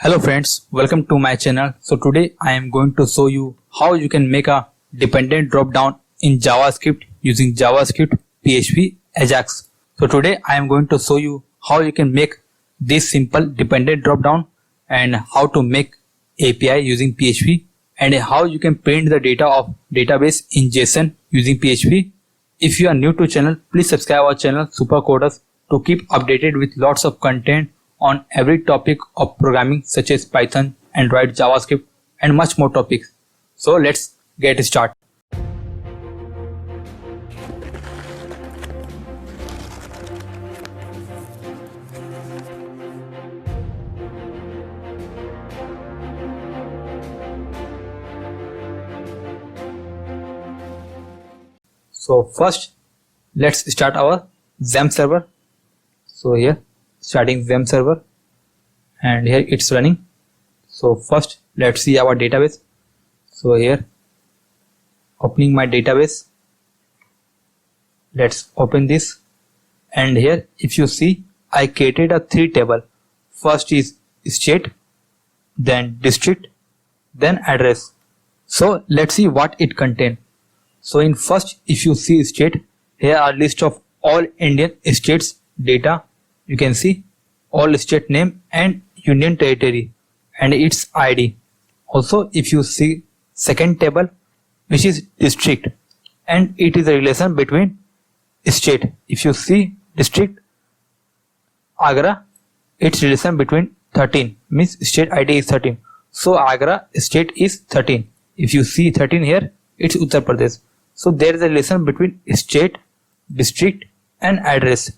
Hello friends, welcome to my channel. So today I am going to show you how you can make a dependent drop down in JavaScript using JavaScript PHP Ajax. So today I am going to show you how you can make this simple dependent drop down and how to make API using PHP and how you can print the data of database in JSON using PHP. If you are new to channel, please subscribe our channel Super Coders to keep updated with lots of content on every topic of programming such as Python, Android, JavaScript and much more topics. So let's get started. So first let's start our XAMPP server. So here starting XAMPP server and here it's running. So first let's see our database. So here opening my database, let's open this, and here if you see I created a 3 table. First is state, then district, then address. So let's see what it contains. So in first, if you see state, here are list of all Indian states data. You can see all state name and union territory and its ID. Also if you see second table, which is district, and it is a relation between state. If you see district Agra, its relation between 13 means state ID is 13. So Agra state is 13. If you see 13 here, it's Uttar Pradesh. So there is a relation between state, district and address.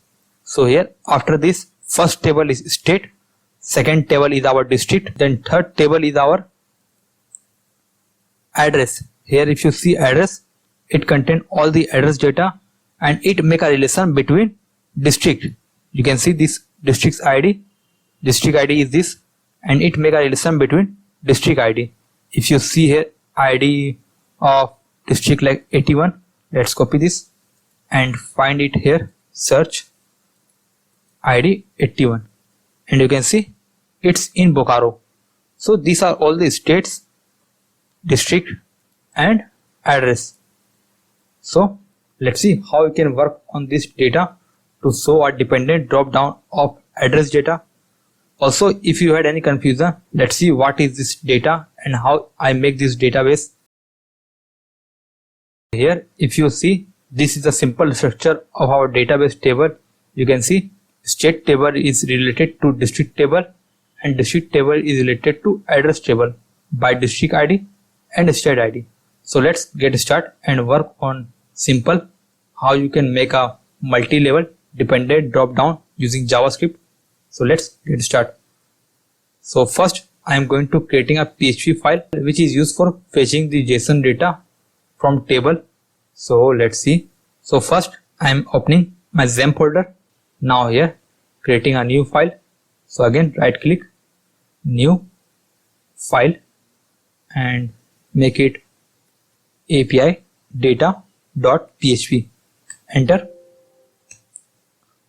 So here after this, first table is state, second table is our district, then third table is our address. Here if you see address, it contains all the address data and it make a relation between district. You can see this district's ID, district ID is this, and it make a relation between district ID. If you see here ID of district like 81, let's copy this and find it here, search ID 81, and you can see it's in Bokaro. So these are all the states, district and address. So let's see how you can work on this data to show a dependent drop down of address data. Also if you had any confusion, let's see what is this data and how I make this database. Here if you see, this is the simple structure of our database table. You can see state table is related to district table and district table is related to address table by district ID and state ID. So let's get started and work on simple how you can make a multi-level dependent drop down using JavaScript. So let's get started. So first I am going to creating a PHP file which is used for fetching the JSON data from table. So let's see. So first I am opening my XAMPP folder. Now here creating a new file. So again right click, new file and make it API data.php. Enter.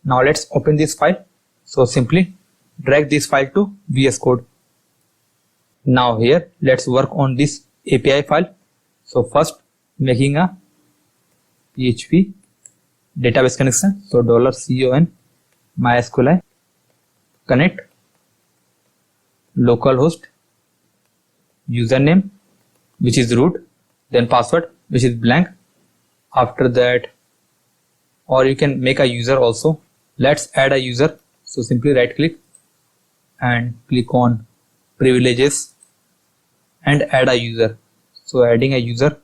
Now let's open this file. So simply drag this file to VS Code. Now here let's work on this API file. So first making a PHP database connection. So $con MySQL connect, localhost, username which is root, then password which is blank. After that, or you can make a user also. Let's add a user. So simply right click and click on privileges and add a user. So adding a user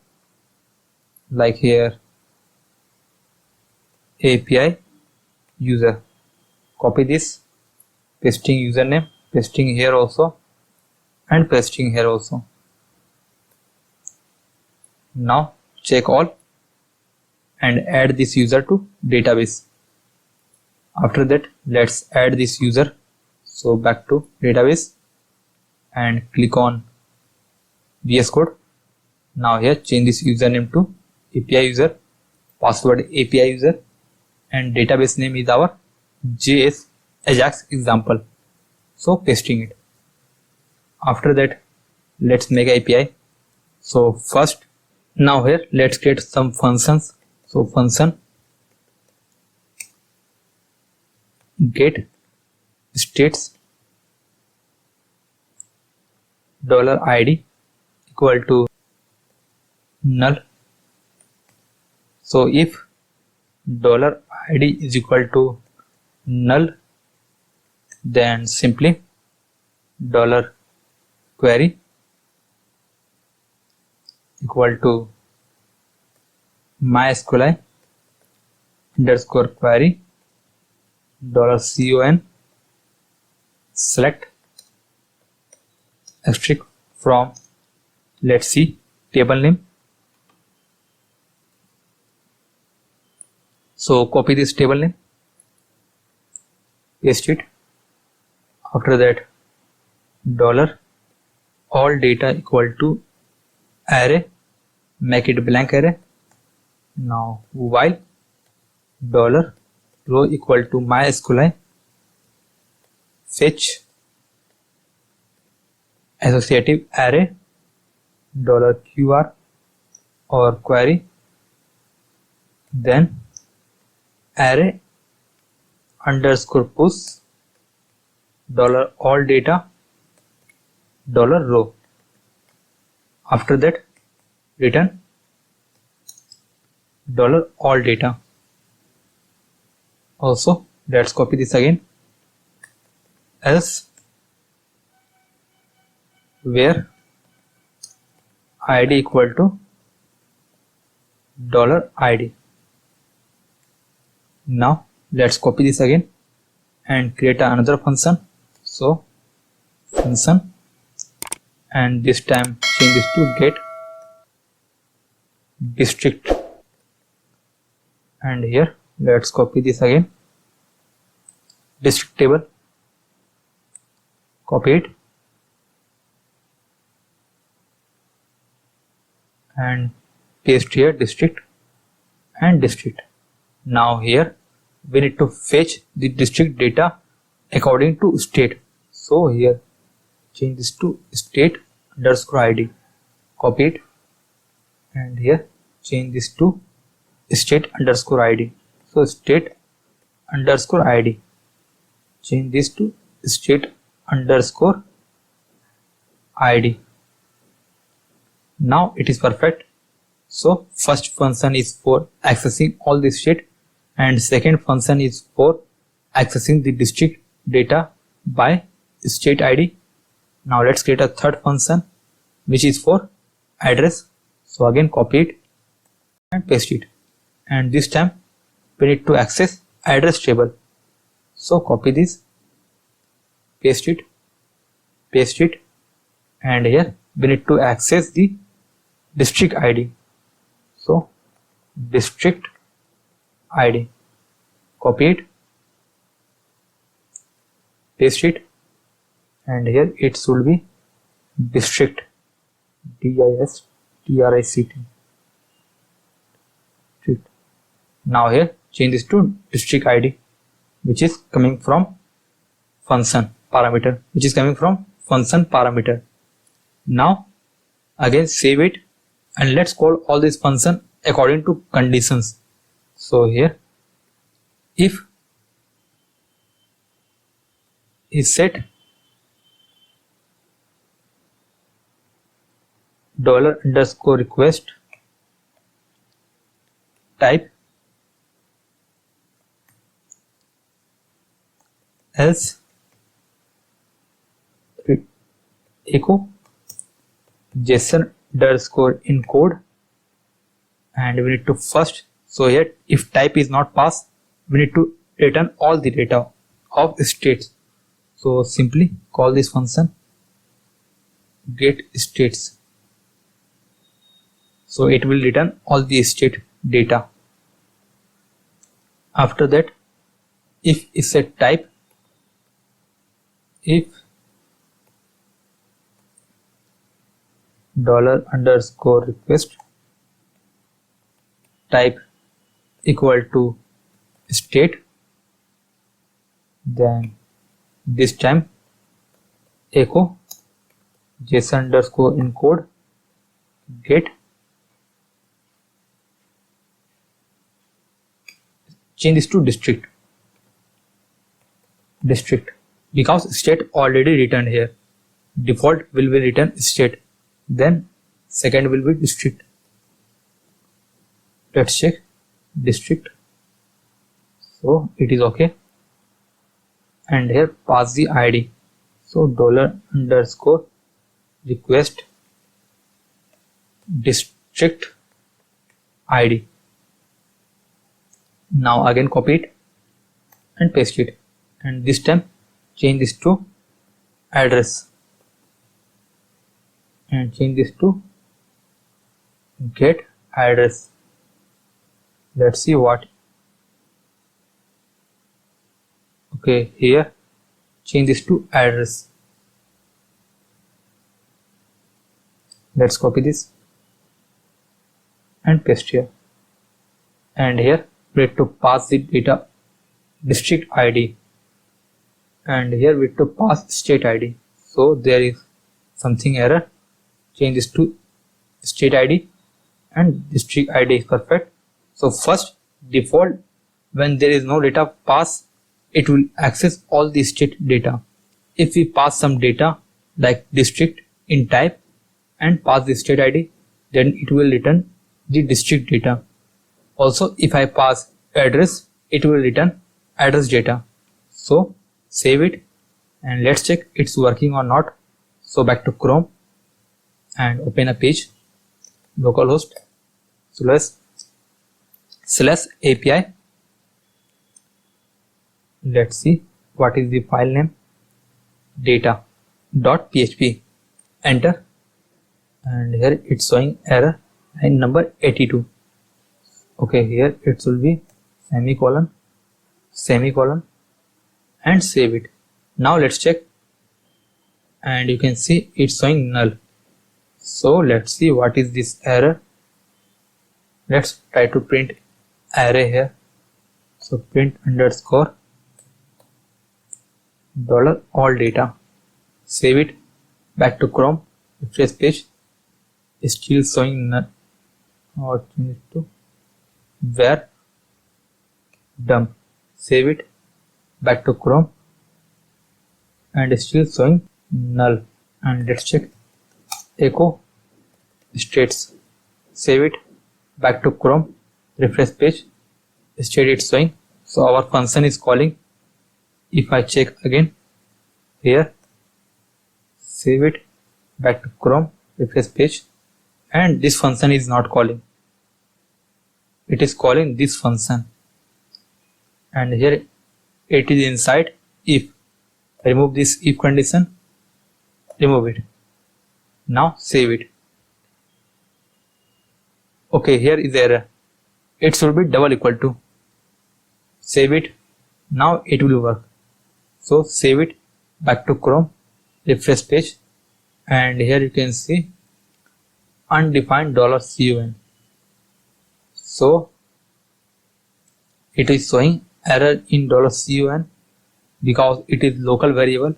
like here API user, copy this, pasting username, pasting here also and pasting here also. Now check all and add this user to database. After that let's add this user. So back to database and click on VS Code. Now here change this username to API user, password API user and database name is our JS Ajax example. So pasting it. After that, let's make API. So first, now here let's create some functions. So function get states $id equal to null. So if $id is equal to null, then simply $query equal to MySQLi underscore query $con select asterisk from, let's see, table name. So copy this table name, paste it. After that, $all data equal to array, make it blank array. Now while $row equal to MySQLi fetch associative array $qr or query, then array underscore push $all data $row. After that, return $all data. Also, let's copy this again. Else where id equal to $id. Now let's copy this again and create another function. So function, and this time change this to get district, and here let's copy this again, district table, copy it and paste here district and district. Now here we need to fetch the district data according to state. So here change this to state underscore id, copy it, and here change this to state underscore id. So state underscore id, change this to state underscore id. Now it is perfect. So first function is for accessing all the state, and second function is for accessing the district data by state id. Now let's create a third function which is for address. So again copy it and paste it, and this time we need to access address table. So copy this, paste it, and here we need to access the district id. So district id, copy it, paste it, and here it should be district, district. Now here change this to district id, which is coming from function parameter, Now again save it, and let's call all these function according to conditions. So here if is set $_request type, else echo JSON_encode, and we need to first, so here if type is not passed, we need to return all the data of states. So simply call this function get states, so it will return all the state data. After that, if is set type, if $_request type equal to state, then this time echo JSON underscore encode get, change this to district because state already returned here. Default will be return state, then second will be district. Let's check district. So it is okay, and here pass the ID. So $_ request district ID. Now again copy it and paste it, and this time change this to address and change this to get address. Let's see what. Okay, here change this to address. Let's copy this and paste here, and here we have to pass the data district ID, and here we have to pass state ID. So there is something error. Change this to state ID and district ID is perfect. So first default, when there is no data pass, it will access all the state data. If we pass some data like district in type and pass the state ID, then it will return the district data. Also, if I pass address, it will return address data. So save it and let's check it's working or not. So back to Chrome and open a page, localhost / API. Let's see what is the file name, data.php. Enter, and here it's showing error line number 82. Okay, here it will be semicolon and save it. Now let's check, and you can see it's showing null. So let's see what is this error. Let's try to print array here. So print underscore $all data. Save it, back to Chrome, refresh page, still showing null. Or change it to where dump. Save it, back to Chrome, and still showing null. And let's check echo states. Save it, back to Chrome, refresh page, state it's showing. So our function is calling. If I check again here, save it, back to Chrome, refresh page, and this function is not calling. It is calling this function, and here it is inside if. Remove this if condition, remove it. Now save it. Okay, here is error. It should be double equal to. Save it. Now it will work. So save it, back to Chrome, refresh page, and here you can see undefined $CUN. So it is showing error in $CUN because it is local variable.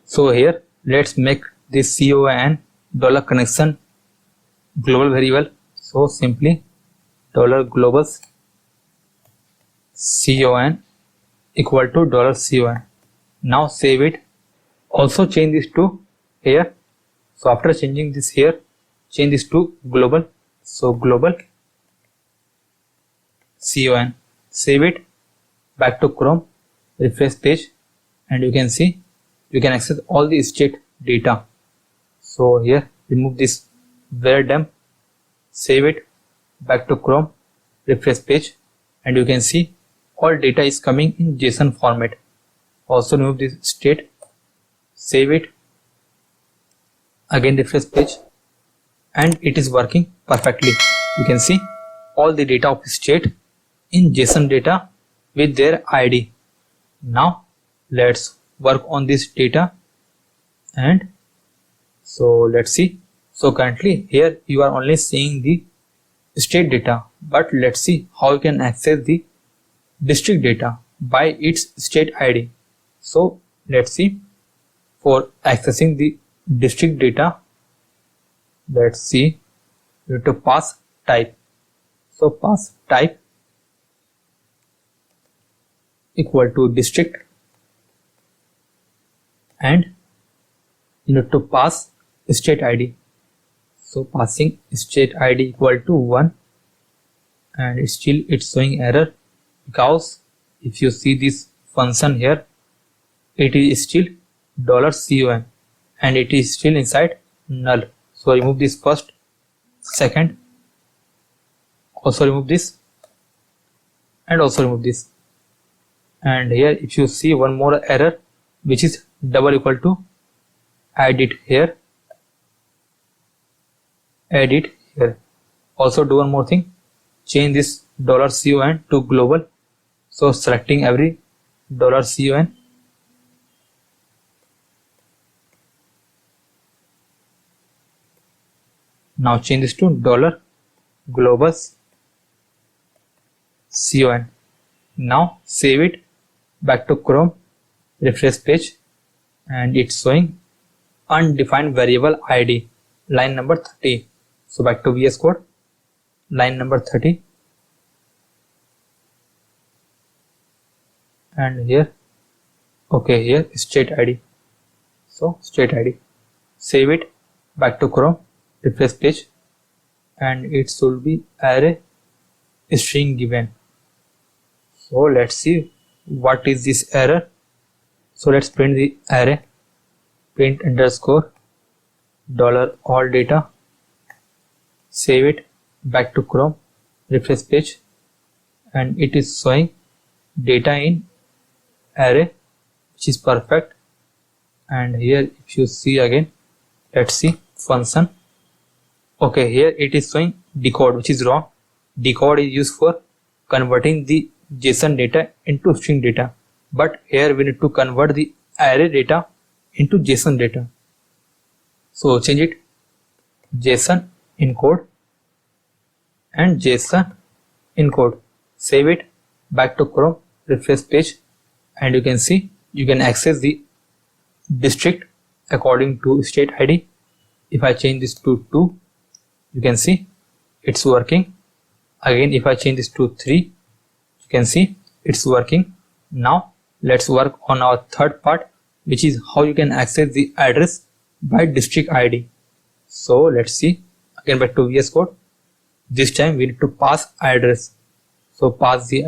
So here let's make this CUN $connection global variable. So simply $globals CUN equal to $CUN. Now save it. Also change this to here. So after changing this here, change this to global. So global CUN. Save it, back to Chrome, refresh page, and you can see you can access all the state data. So here remove this where dump, save it, back to Chrome, refresh page, and you can see all data is coming in JSON format. Also remove this state, save it, again refresh page, and it is working perfectly. You can see all the data of state in JSON data with their ID. Now let's work on this data, and so let's see. So currently here you are only seeing the state data, but let's see how you can access the district data by its state ID. So let's see. For accessing the district data. Let's see, you need to pass type. So pass type equal to district, and you need to pass state ID. So passing state ID equal to 1, and it's showing error because if you see this function here, it is still $con and it is still inside null. So remove this first, second, also remove this, and also remove this. And here if you see one more error, which is double equal to, add it here, add it here. Also do one more thing, change this $con to global. So selecting every $con, now change this to $global con. Now save it, back to Chrome, refresh page, and it's showing undefined variable ID, line number 30. So back to VS Code, line number 30, and here, okay, here state ID. So state ID, save it, back to Chrome, refresh page, and it should be array string given. So let's see what is this error. So let's print the array, print underscore $all data, save it, back to Chrome, refresh page, and it is showing data in array, which is perfect. And here if you see again, let's see function. Okay, here it is showing decode, which is wrong. Decode is used for converting the JSON data into string data, but here we need to convert the array data into JSON data. So change it, JSON encode, and JSON encode, save it, back to Chrome, refresh page, and you can see you can access the district according to state ID. If I change this to 2, you can see it's working. Again, if I change this to 3, you can see it's working. Now let's work on our third part, which is how you can access the address by district ID. So let's see, again back to VS Code. This time we need to pass address. So pass the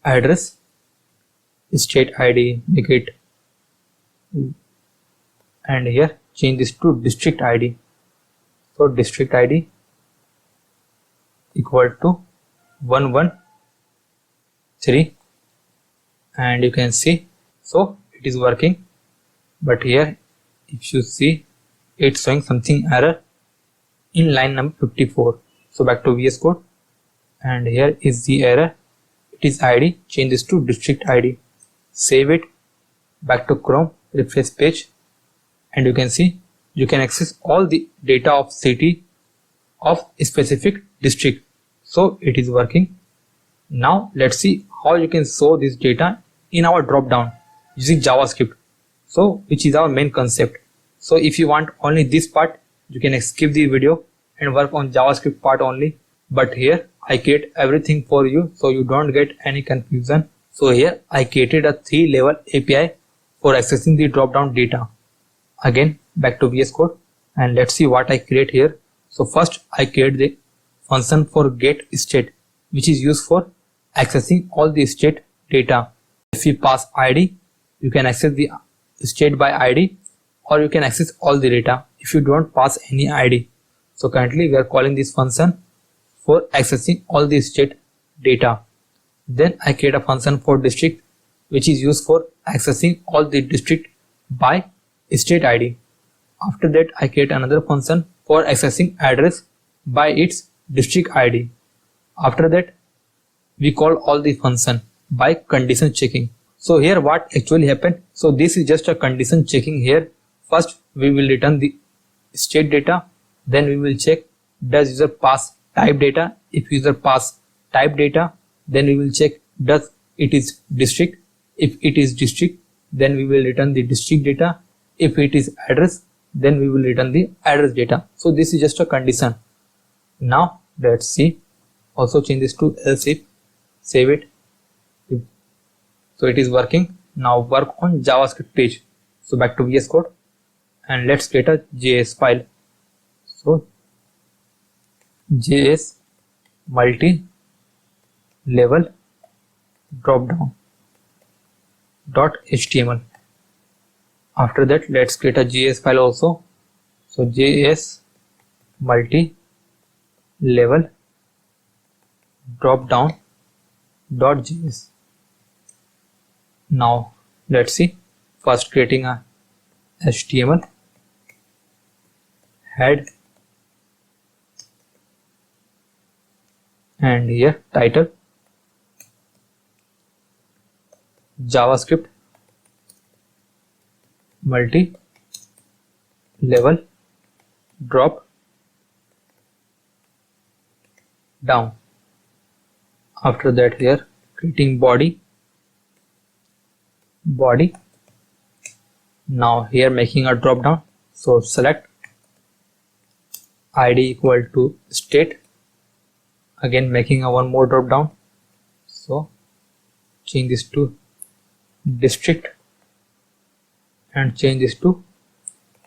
address, state ID, make it, and here change this to district ID. So district ID equal to 113, and you can see, so it is working. But here if you see, it's showing something error in line number 54. So back to VS Code, and here is the error, it is ID, change this to district ID, save it, back to Chrome, refresh page, and you can see you can access all the data of city of a specific district. So it is working. Now let's see how you can show this data in our drop down using JavaScript, so which is our main concept. So if you want only this part, you can skip the video and work on JavaScript part only, but here I create everything for you so you don't get any confusion. So here I created a 3-level API for accessing the drop down data. Again back to VS Code, and let's see what I create here. So first I create the function for get state, which is used for accessing all the state data. If you pass ID, you can access the state by ID, or you can access all the data if you don't pass any ID. So currently we are calling this function for accessing all the state data. Then I create a function for district, which is used for accessing all the district by state ID. After that I create another function for accessing address by its district ID. After that we call all the function by condition checking. So here what actually happened, so this is just a condition checking here. First we will return the state data, then we will check does user pass type data. If user pass type data, then we will check does it is district. If it is district, then we will return the district data. If it is address, then we will return the address data. So this is just a condition. Now let's see. Also change this to else if, save it. So it is working. Now work on JavaScript page. So back to VS Code and let's create a JS file. So JS multi-level dropdown .html. After that, let's create a JS file also. So JS multi-level dropdown .js. Now let's see. First creating a HTML head and here title JavaScript multi-level drop down. After that, here creating body. Now here making a drop down. So select ID equal to state. Again making a one more drop down. So change this to district and change this to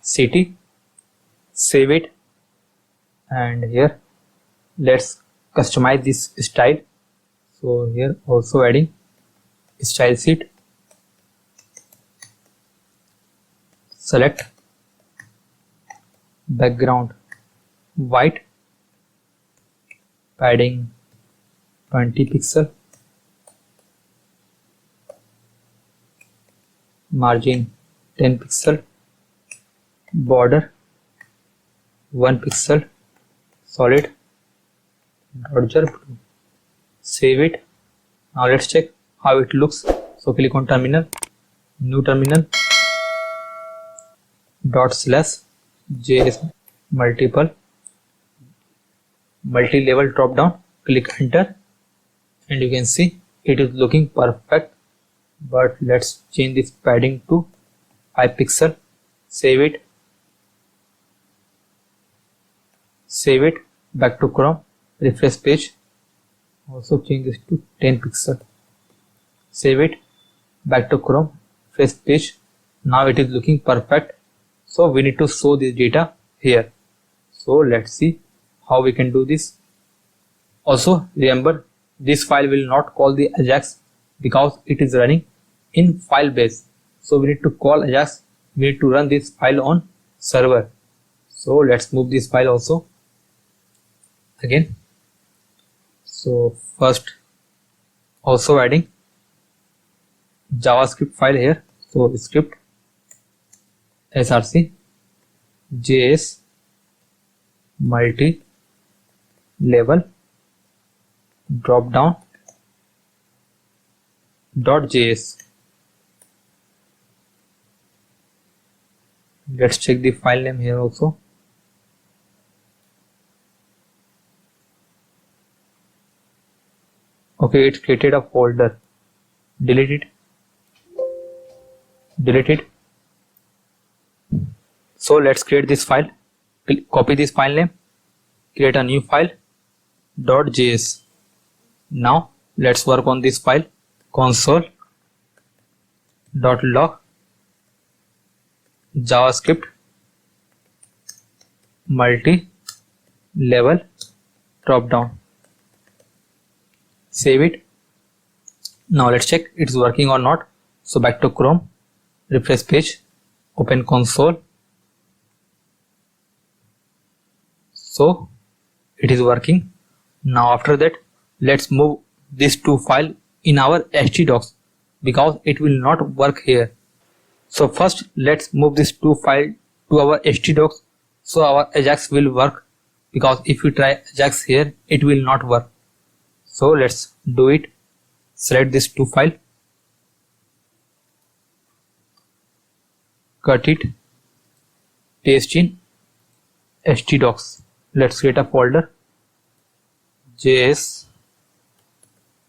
city. Save it and here let's customize this style. So here also adding style sheet. Select background white, padding 20 pixel, margin 10 pixel, border 1 pixel, solid dodger blue. Save it. Now let's check how it looks. So click on terminal, new terminal, /JS multi-level drop down, click enter and you can see it is looking perfect. But let's change this padding to 5 pixel. Save it, back to Chrome, refresh page, also change this to 10 pixel. Save it, back to Chrome, refresh page. Now it is looking perfect. So we need to show this data here. So let's see how we can do this. Also remember, this file will not call the Ajax because it is running in file base. So we need to call Ajax. We need to run this file on server. So let's move this file also again. So first also adding JavaScript file here. So script src js multi-level dropdown .js. Let's check the file name here also. Okay, it created a folder. Delete it. So let's create this file. Copy this file name, create a new file .js. Now let's work on this file. Console.log JavaScript multi-level dropdown. Save it. Now let's check it's working or not. So back to Chrome, refresh page, open console. So it is working. Now after that, let's move these two files in our htdocs because it will not work here. So first let's move these two files to our htdocs so our Ajax will work, because if we try Ajax here it will not work. So let's do it. Select these two files, cut it, paste in htdocs. Let's create a folder JS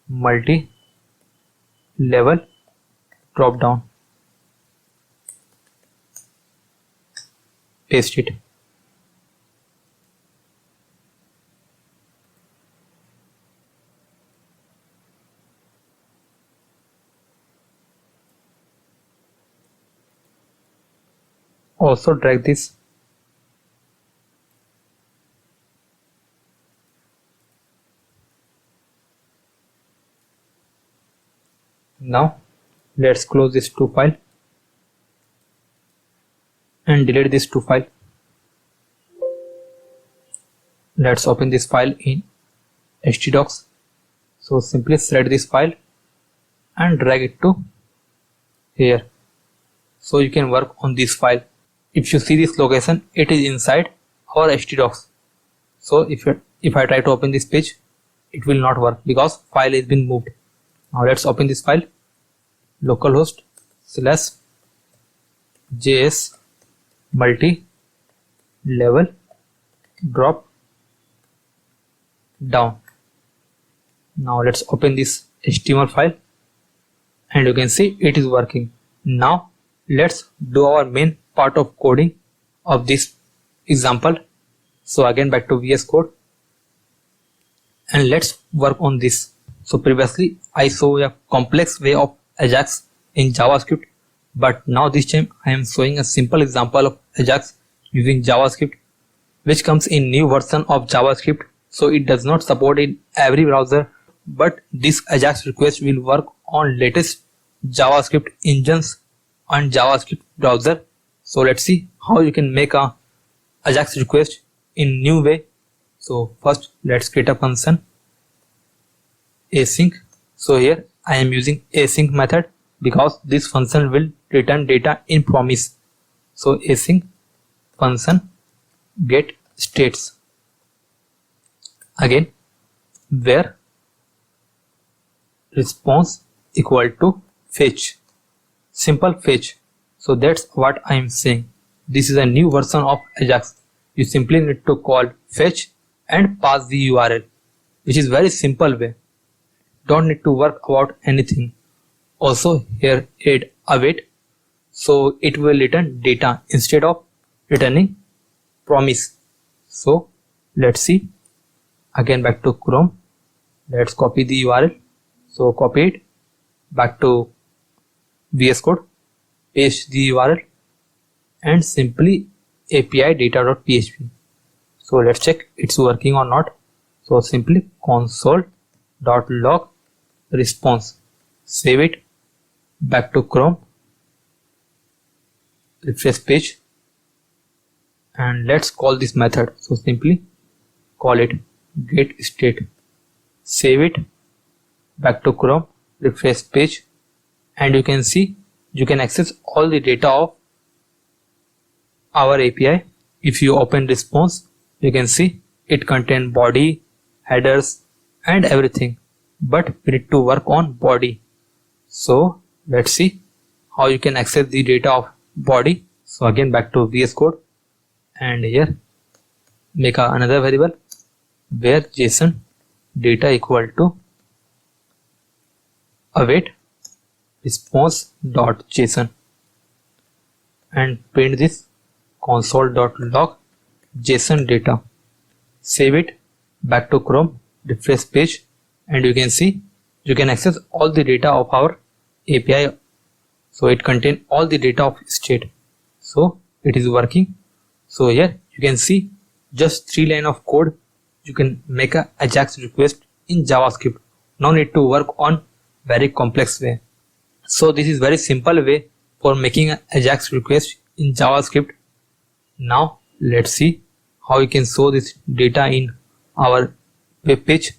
multi-level dropdown. paste it. Also drag this. Now let's close this to file and delete this to file. Let's open this file in htdocs. So simply select this file and drag it to here. So you can work on this file. If you see this location, it is inside our htdocs. So if I try to open this page, it will not work because file has been moved. Now let's open this file. Localhost /js multi level drop down. Now let's open this HTML file and you can see it is working. Now let's do our main part of coding of this example. So again back to VS Code and let's work on this. So previously I saw a complex way of Ajax in JavaScript, but now this time I am showing a simple example of Ajax using JavaScript, which comes in new version of JavaScript. So it does not support in every browser, but this Ajax request will work on latest JavaScript engines and JavaScript browser. So let's see how you can make a Ajax request in new way. So first let's create a function async. So here I am using async method because this function will return data in promise. So async function get states. Again where response equal to fetch, simple fetch. So that's what I am saying. This is a new version of Ajax. You simply need to call fetch and pass the URL, which is very simple way. Don't need to work about anything. Also here add await, so it will return data instead of returning promise. So let's see. Again back to Chrome. Let's copy the URL. So copy it back to VS Code, paste the URL and simply API data.php. So let's check it's working or not. So simply console.log response, save it, back to Chrome, refresh page and let's call this method. So simply call it get state, save it, back to Chrome, refresh page and you can see you can access all the data of our API. If you open response, you can see it contains body, headers and everything, but we need to work on body. So let's see how you can access the data of body. So again back to VS Code and here make another variable where JSON data equal to await response.json and print this console.log JSON data, save it, back to Chrome, refresh page and you can see you can access all the data of our API. So it contains all the data of state. So it is working. So here you can see just 3 lines of code. You can make a Ajax request in JavaScript. No need to work on very complex way. So this is very simple way for making an Ajax request in JavaScript. Now let's see how we can show this data in our web page.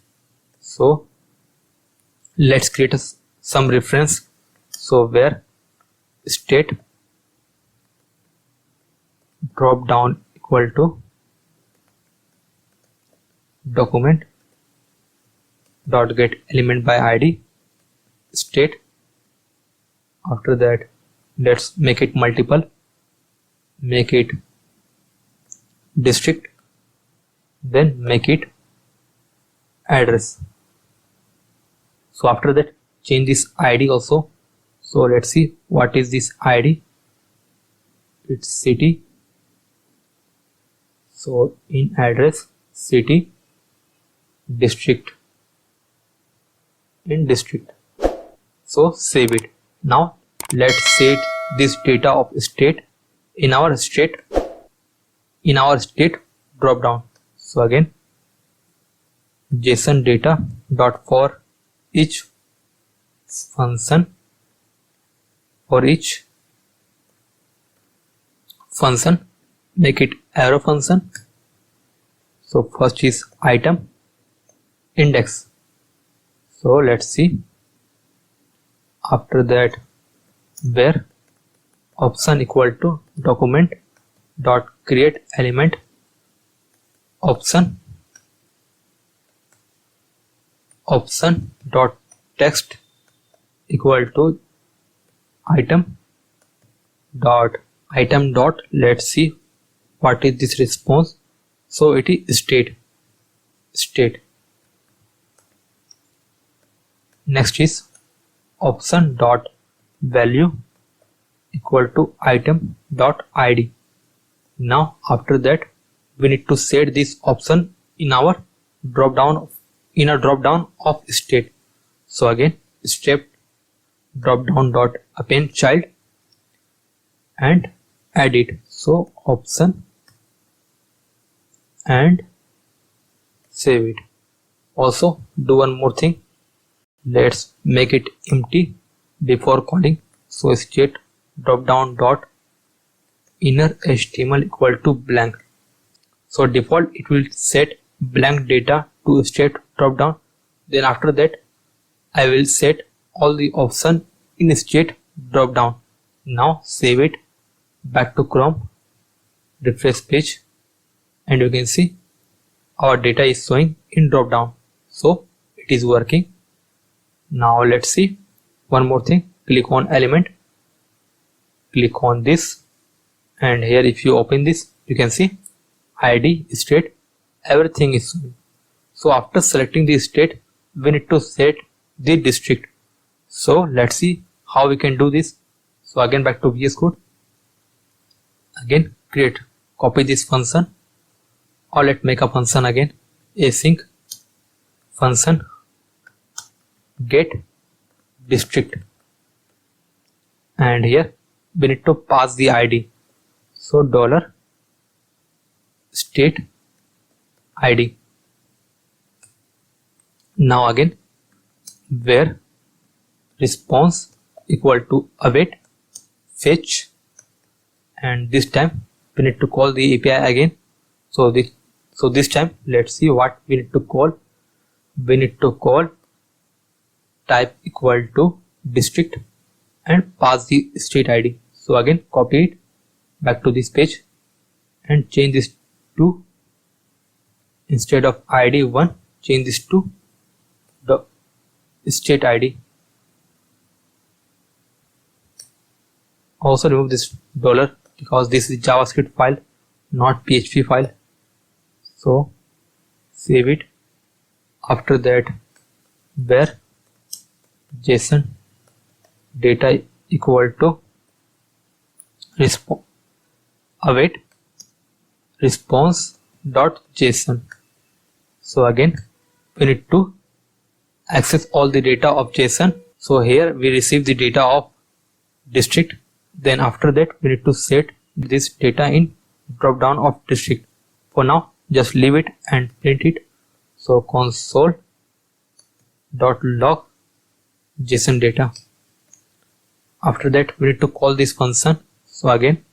So let's create some reference. So where state drop down equal to document dot get element by ID state. After that let's make it multiple, make it district, then make it address. So after that change this ID also. So let's see what is this ID. It's city So in address, city, district, in district. So save it. Now let's set this data of state in our state drop down. So again, JSON data dot for each function, make it arrow function. So first is item index. So let's see. After that, where option equal to document dot create element option dot text equal to item dot let's see what is this response. So it is state. Next is option dot value equal to item dot id. Now after that, we need to set this option in our drop down of state. So again, step drop down dot append child and add it. So option and save it. Also do one more thing. Let's make it empty before calling. So state drop down dot inner HTML equal to blank. So default it will set blank data to state drop down. Then after that, I will set all the option in state drop down. Now save it. Back to Chrome, refresh page, and you can see our data is showing in drop down. So it is working. Now let's see one more thing. Click on element, click on this, and here if you open this, you can see ID, state, everything is showing. So after selecting the state, we need to set the district. So let's see how we can do this. So again, back to VS Code. Again, copy this function, or let's make a function again, async function get district, and here we need to pass the ID. So dollar state ID. Now again, where response equal to await fetch, and this time we need to call the API again. So this time let's see what we need to call. We need to call type equal to district and pass the state ID. So again, copy it back to this page and change this to, instead of ID 1, change this to the state ID. Also remove this dollar because this is JavaScript file, not PHP file. So save it. After that, where JSON data equal to await response dot JSON. So again, we need to access all the data of JSON. So here we receive the data of district. Then after that, we need to set this data in drop down of district. For now, just leave it and print it. So console dot log JSON data. After that, we need to call this function. So again,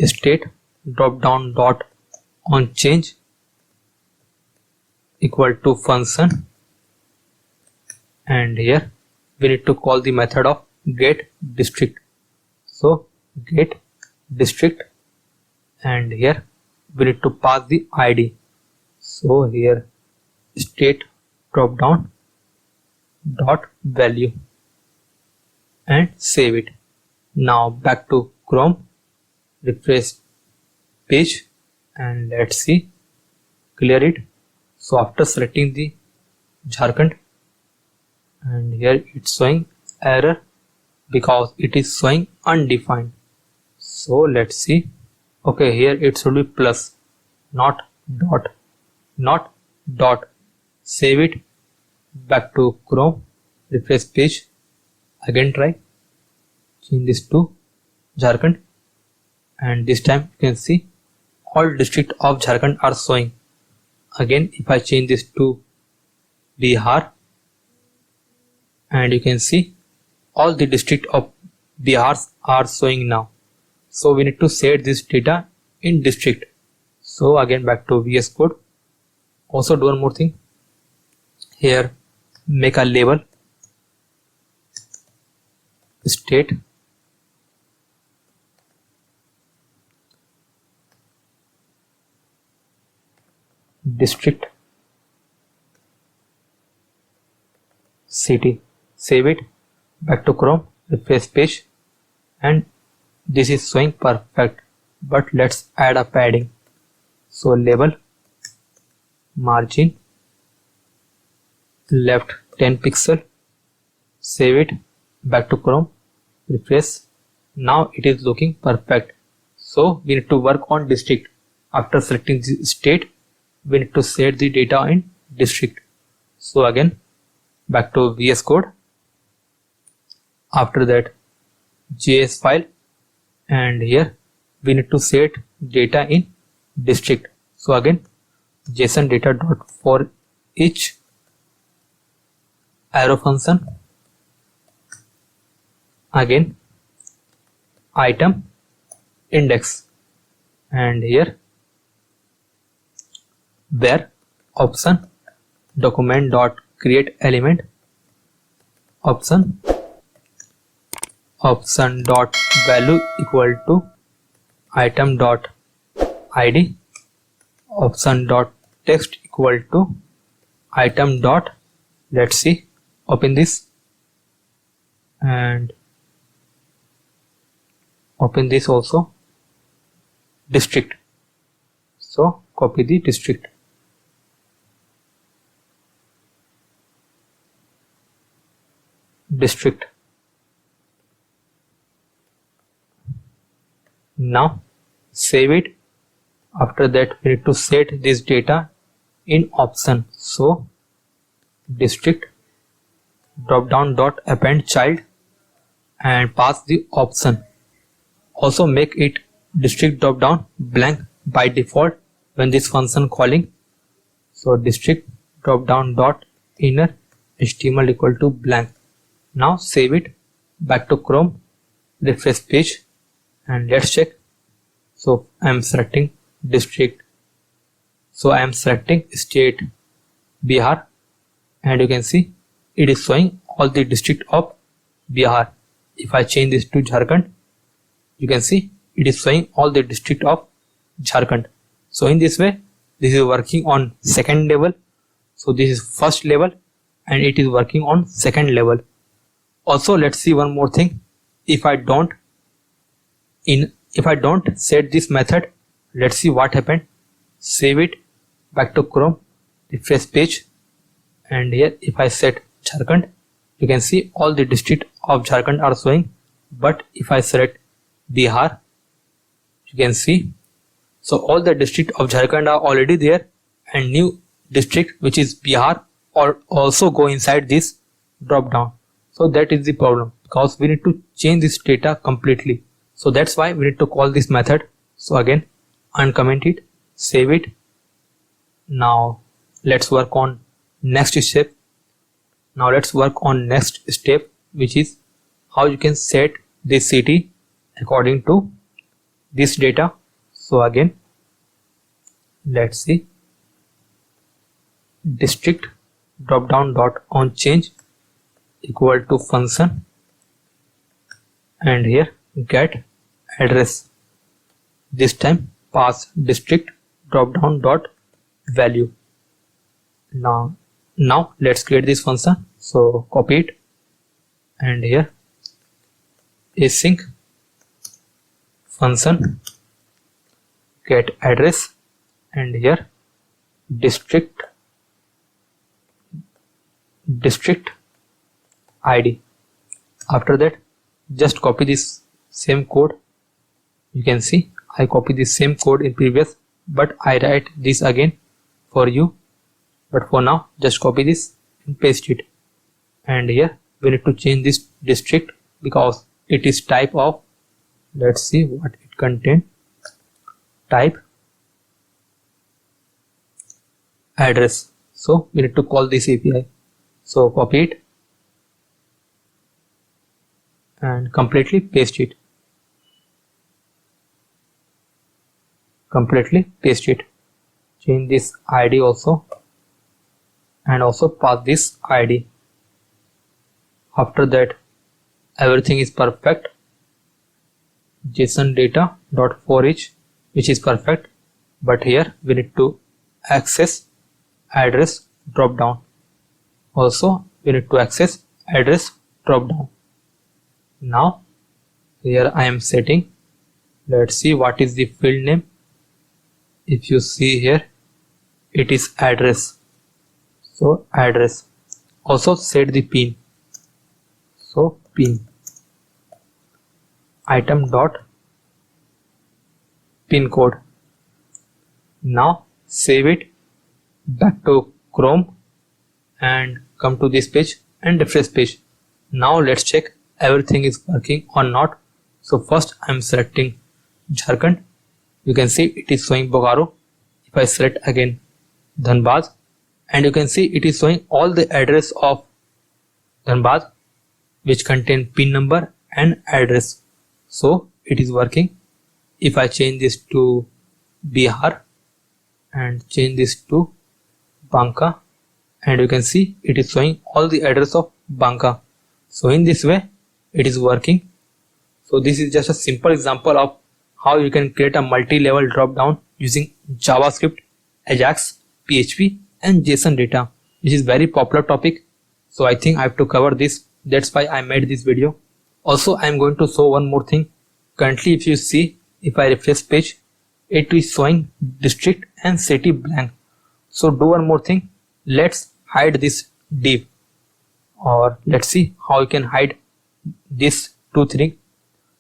state drop down dot on change equal to function, and here we need to call the method of get district. So get district, and here we need to pass the ID. So here state drop down dot value and save it. Now back to Chrome, refresh page, and let's see, clear it. So after selecting the Jharkhand, and here it's showing error because it is showing undefined. So let's see Okay, here it should be plus, not dot, not dot. Save it, back to Chrome, refresh page, again try, change this to Jharkhand, and this time you can see all district of Jharkhand are showing. Again, if I change this to Bihar, and you can see all the district of Bihar are showing now. So we need to set this data in district. So again, back to VS Code. Also do one more thing. Here make a label, state, district, city. Save it, back to Chrome, refresh page, and this is showing perfect, but let's add a padding. So label, margin left 10 pixel, save it, back to Chrome, refresh. Now it is looking perfect. So we need to work on district. After selecting the state, we need to set the data in district. So again, back to VS Code. After that, JS file, and here we need to set data in district. So again, JSON data dot for each arrow function, again item index, and here where option document dot create element, option dot value equal to item dot id, option dot text equal to item dot, let's see, open this and open this also, district. So copy the district, district. Now save it. After that, we need to set this data in option. So district drop down dot append child and pass the option. Also make it district drop down blank by default when this function calling. So district drop down dot inner HTML equal to blank. Now save it, back to Chrome, refresh page, and let's check. So I am selecting district. So I am selecting state Bihar, and you can see it is showing all the district of Bihar. If I change this to Jharkhand, you can see it is showing all the district of Jharkhand. So in this way, this is working on second level. So this is first level and it is working on second level. Also, let's see one more thing. If I don't set this method, let's see what happened. Save it, back to Chrome, refresh page, and here if I set Jharkhand, you can see all the district of Jharkhand are showing. But if I select Bihar, you can see, so all the district of Jharkhand are already there, and new district which is Bihar or also go inside this drop down. So that is the problem, because we need to change this data completely. So that's why we need to call this method. So again, uncomment it, save it. Now let's work on next step. Now let's work on next step, which is how you can set this city according to this data. So again, let's see, district drop down dot on change equal to function, and here get address. This time pass district drop down dot value. Now let's create this function. So copy it, and here async function get address, and here district id. After that, just copy this same code. You can see I copy the same code in previous, but I write this again for you. But for now, just copy this and paste it. And here we need to change this district because it is type of, let's see what it contains, type address. So we need to call this API. So copy it and completely paste it. Change this ID also and also pass this ID. After that, everything is perfect. JSON data dot for each, which is perfect, but here we need to access address drop down. Also we need to access address drop down. Now here I am setting, let's see what is the field name. If you see here, it is address. So address. Also set the pin. So pin item dot pin code. Now save it back to Chrome and come to this page and refresh page. Now let's check everything is working or not. So first I am selecting Jharkhand. You can see it is showing Bokaro. If I select again Dhanbad, and you can see it is showing all the address of Dhanbad which contain pin number and address. So it is working. If I change this to Bihar and change this to Banka, and you can see it is showing all the address of Banka. So in this way it is working. So this is just a simple example of how you can create a multi-level drop-down using JavaScript, Ajax, PHP and JSON data, which is very popular topic. So I think I have to cover this. That's why I made this video. Also I am going to show one more thing. Currently if you see, if I refresh page, it is showing district and city blank. So do one more thing. Let's hide this div, or let's see how you can hide this 2 3.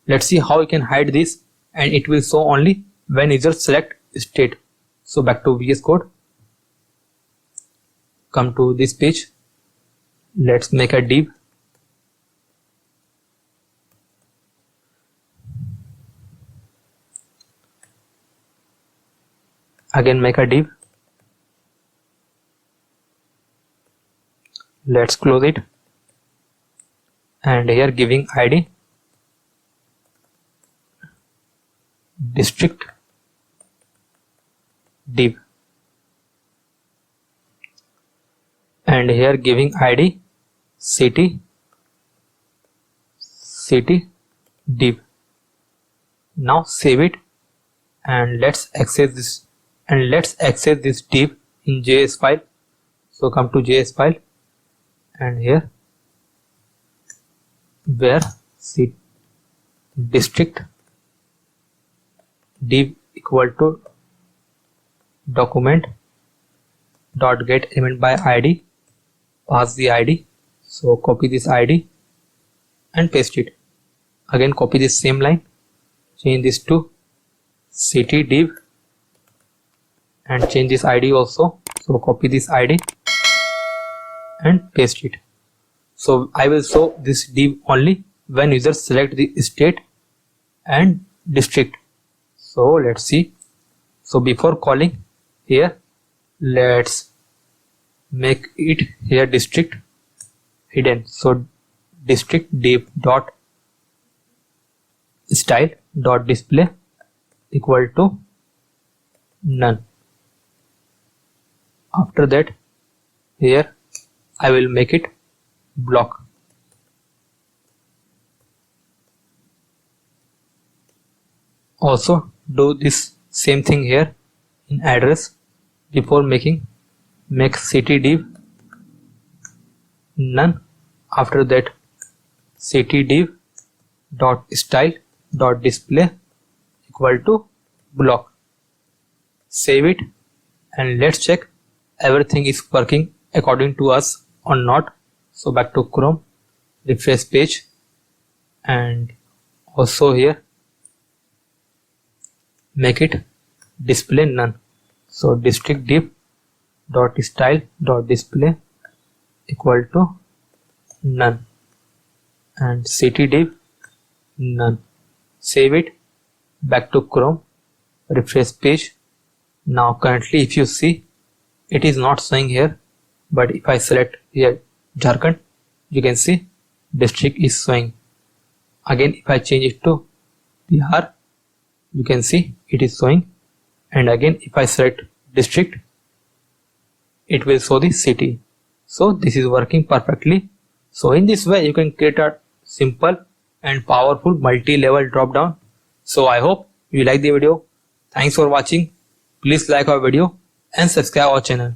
Let's see how you can hide this, and it will show only when user select state. So back to VS Code, come to this page, let's make a div. Again make a div. Let's close it, and here giving ID district div, and here giving ID city div. Now save it and let's access this div in JS file. So come to JS file, and here where district div equal to document dot get element by ID, pass the ID. So copy this ID and paste it. Again copy this same line, change this to city div and change this ID also. So copy this ID and paste it. So I will show this div only when users select the state and district. So let's see. So before calling here, let's make it here district hidden. So district div dot style dot display equal to none. After that, here I will make it block. Also do this same thing here in address. Before making, make city div none. After that, city div dot style dot display equal to block. Save it and let's check everything is working according to us or not. So back to Chrome, refresh page, and also here make it display none. So district div dot style dot display equal to none and city div none. Save it, back to Chrome, refresh page. Now currently if you see, it is not showing here, but if I select here Jharkhand, you can see district is showing. Again if I change it to Bihar, you can see it is showing, and again if I select district, it will show the city. So this is working perfectly. So in this way you can create a simple and powerful multi-level drop down. So I hope you like the video. Thanks for watching. Please like our video and subscribe our channel.